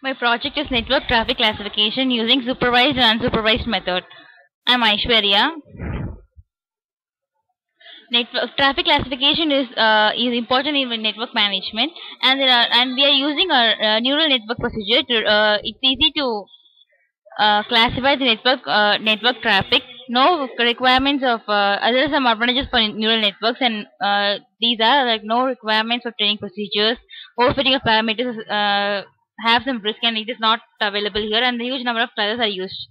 My project is network traffic classification using supervised and unsupervised method. I'm Aishwarya. Network traffic classification is important in network management, and we are using our neural network procedure to it's easy to classify the network traffic. No requirements of other some advantages for neural networks, and these are like no requirements of training procedures. Overfitting of parameters have some risk, and it is not available here. And the huge number of trials are used.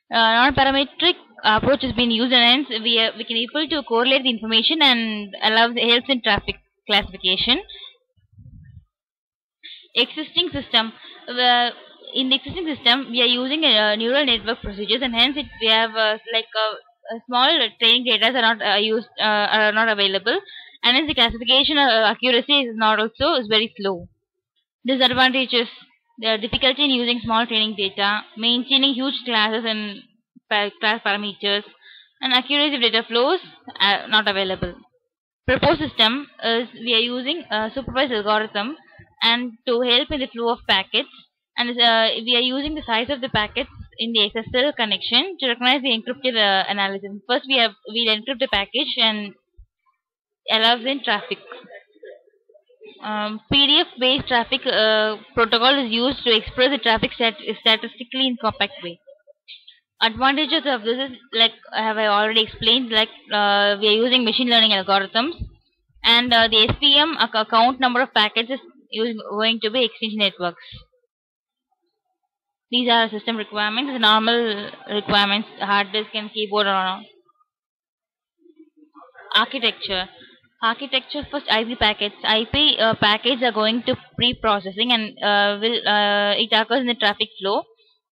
Non-parametric approach has been used, and hence we can able to correlate the information and helps in traffic classification. Existing system. In the existing system, we are using neural network procedures, and hence we have a small training data are not are not available, and hence the classification accuracy is very slow. Disadvantages: the difficulty in using small training data, maintaining huge classes and class parameters, and accuracy of data flows not available. Proposed system is we are using a supervised algorithm and to help in the flow of packets, and we are using the size of the packets in the SSL connection to recognize the encrypted analysis. First, we'll encrypt the package and allows in traffic. PDF-based traffic protocol is used to express the traffic statistically in compact way. Advantages of this is like have I already explained. Like we are using machine learning algorithms, and the SPM account number of packets is going to be extension networks. These are system requirements, the normal requirements, hard disk and keyboard or architecture. Architecture first IP packets. IP packets are going to pre-processing and it occurs in the traffic flow.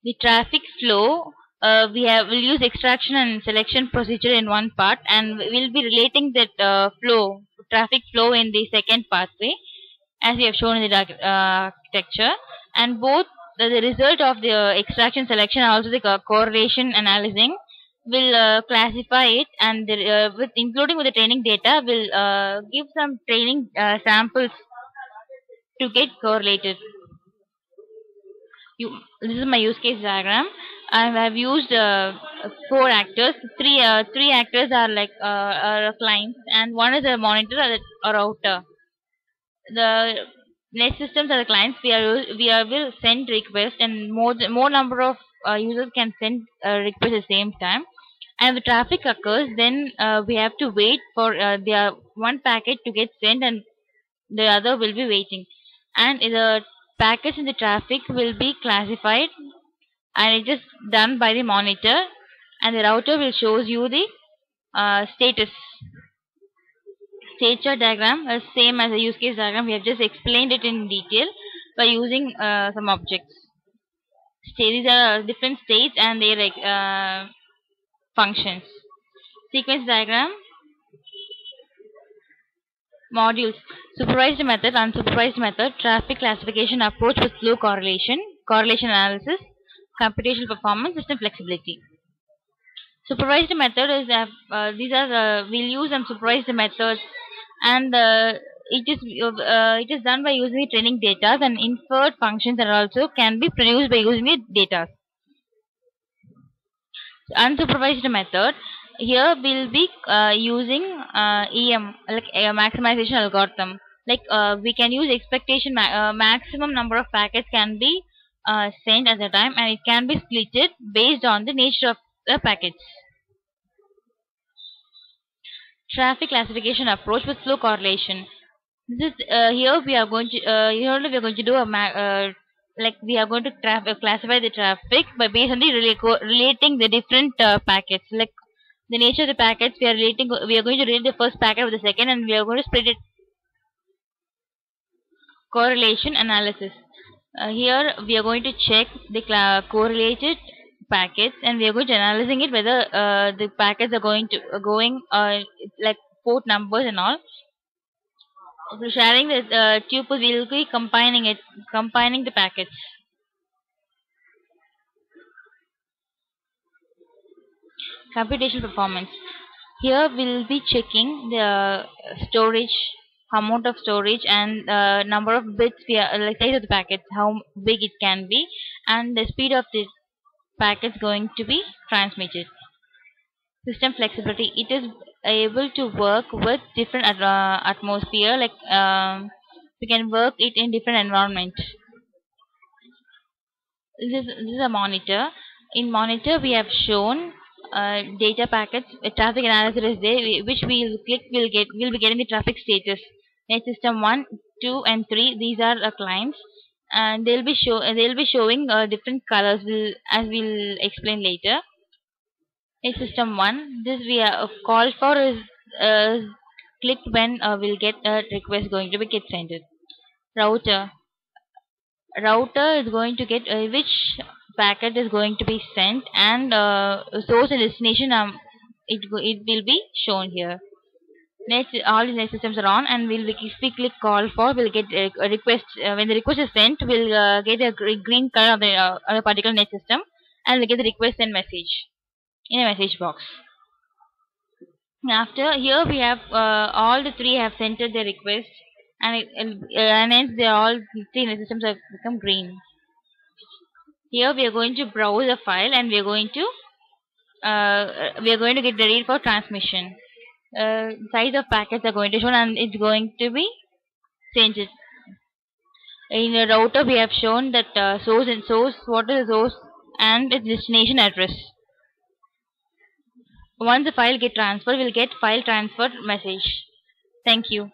The traffic flow we'll use extraction and selection procedure in one part, and we'll be relating that traffic flow in the second pathway, as we have shown in the architecture. And both the result of the extraction selection and also the correlation analyzing will classify it, and with including with the training data will give some training samples to get correlated. This is my use case diagram. I've used four actors. Three actors are like are clients, and one is a monitor or router. The net systems are the clients. Will send requests, and more number of users can send requests at the same time. And if the traffic occurs, then we have to wait for their one packet to get sent, and the other will be waiting. And the packets in the traffic will be classified, and it is done by the monitor, and the router will shows you the status. State chart diagram is same as a use case diagram. We have just explained it in detail by using some objects. These are different states and their functions. Sequence diagram. Modules: supervised method, unsupervised method, traffic classification approach with flow correlation, correlation analysis, computational performance, system flexibility. Supervised method is we'll use some supervised methods, and it is done by using the training data, and inferred functions are also can be produced by using the data. Unsupervised method, here we'll be using EM, like a maximization algorithm. Like we can use expectation maximum number of packets can be sent at a time, and it can be splitted based on the nature of the packets. Traffic classification approach with flow correlation. This is here we are going to do like we are going to classify the traffic by based on the relating the different packets. Like the nature of the packets, we are going to relate the first packet with the second, and we are going to split it. Correlation analysis. Here we are going to check the correlated packets, and we are going to analyzing it whether the packets are going like port numbers and all. So sharing the tuple, we will be combining the packets. Computational performance. Here we will be checking the storage amount of storage, and number of bits we are, like size of the packets, how big it can be, and the speed of the packets going to be transmitted. System flexibility. It is able to work with different atmosphere, like we can work it in different environment. This is a monitor. In monitor, we have shown data packets. Traffic analyzer is there, which we will click. We'll be getting the traffic status. Net system 1, 2, and 3. These are clients, and they'll be showing different colors. As we'll explain later. Net system 1. This we are call for is uh, clicked when we'll get a request going to be get sent. Router. Router is going to get which packet is going to be sent, and source and destination it will be shown here. Next, all the net systems are on, and if we click call for, we'll get a request. When the request is sent, we'll get a green color of the particular net system, and we'll get the request and message in a message box. After here we have all the three have sent their request, and hence they all three net systems have become green. Here we are going to browse a file, and we are going to get ready for transmission. Size of packets are going to show, and it's going to be changed. In the router, we have shown that source, what is the source, and its destination address. Once the file get transferred, we'll get file transfer message. Thank you.